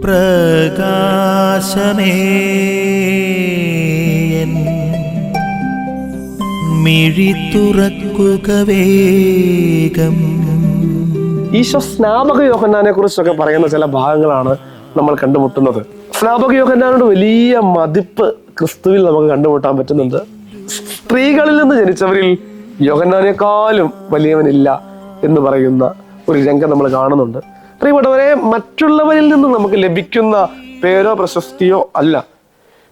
പ്രകാശമേ മിഴി തുറക്കുക വേഗം. ഈശോ സ്നാപക യോഹന്നാനെ കുറിച്ചൊക്കെ പറയുന്ന ചില ഭാഗങ്ങളാണ് നമ്മൾ കണ്ടുമുട്ടുന്നത്. സ്നാപക യോഹന്നാനോട് വലിയ മതിപ്പ് ക്രിസ്തുവിൽ നമുക്ക് കണ്ടുമുട്ടാൻ പറ്റുന്നുണ്ട്. സ്ത്രീകളിൽ നിന്ന് ജനിച്ചവരിൽ യോഹന്നാനേക്കാളും വലിയവനില്ല എന്ന് പറയുന്ന ഒരു രംഗം നമ്മൾ കാണുന്നുണ്ട്. പ്രിയപ്പെട്ടവരെ, മറ്റുള്ളവരിൽ നിന്ന് നമുക്ക് ലഭിക്കുന്ന പേരോ പ്രശസ്തിയോ അല്ല,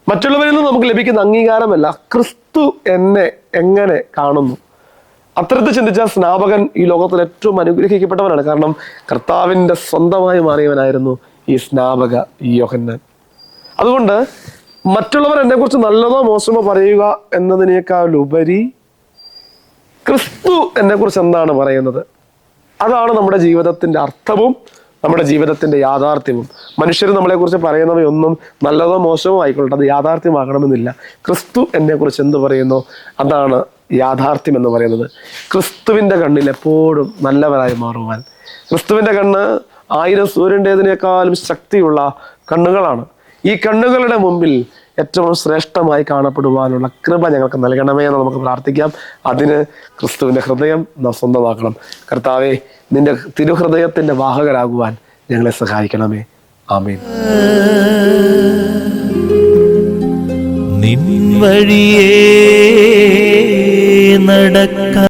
മറ്റുള്ളവരിൽ നിന്ന് നമുക്ക് ലഭിക്കുന്ന അംഗീകാരമല്ല, ക്രിസ്തു എന്നെ എങ്ങനെ കാണുന്നു. അത്തരത്തിൽ ചിന്തിച്ച സ്നാപകൻ ഈ ലോകത്തിൽ ഏറ്റവും അനുഗ്രഹിക്കപ്പെട്ടവനാണ്. കാരണം കർത്താവിൻ്റെ സ്വന്തമായി മാറിയവനായിരുന്നു ഈ സ്നാപക യോഹന്നാൻ. അതുകൊണ്ട് മറ്റുള്ളവർ എന്നെക്കുറിച്ച് നല്ലതോ മോശമോ പറയുക എന്നതിനേക്കാൾ ഉപരി ക്രിസ്തു എന്നെക്കുറിച്ച് എന്താണ് പറയുന്നത്, അതാണ് നമ്മുടെ ജീവിതത്തിൻ്റെ അർത്ഥവും നമ്മുടെ ജീവിതത്തിൻ്റെ യാഥാർത്ഥ്യവും. മനുഷ്യർ നമ്മളെക്കുറിച്ച് പറയുന്നവയൊന്നും നല്ലതോ മോശമോ ആയിക്കൊള്ളട്ടെ, അത് യാഥാർത്ഥ്യമാകണമെന്നില്ല. ക്രിസ്തു എന്നെക്കുറിച്ച് എന്ത് പറയുന്നു, അതാണ് യാഥാർത്ഥ്യം എന്ന് പറയുന്നത്. ക്രിസ്തുവിൻ്റെ കണ്ണിൽ എപ്പോഴും നല്ലവരായി മാറുവാൻ, ക്രിസ്തുവിൻ്റെ കണ്ണ് 1000 സൂര്യൻ്റേതിനേക്കാളും ശക്തിയുള്ള കണ്ണുകളാണ്. ഈ കണ്ണുകളുടെ മുമ്പിൽ ഏറ്റവും ശ്രേഷ്ഠമായി കാണപ്പെടുവാനുള്ള കൃപ ഞങ്ങൾക്ക് നൽകണമേ എന്ന് നമുക്ക് പ്രാർത്ഥിക്കാം. അതിന് ക്രിസ്തുവിൻ്റെ ഹൃദയം നാം സ്വന്തമാക്കണം. കർത്താവേ, നിന്റെ തിരുഹൃദയത്തിൻ്റെ വാഹകരാകുവാൻ ഞങ്ങളെ സഹായിക്കണമേ. ആമേൻ. നിൻ വഴിയേ നടക്ക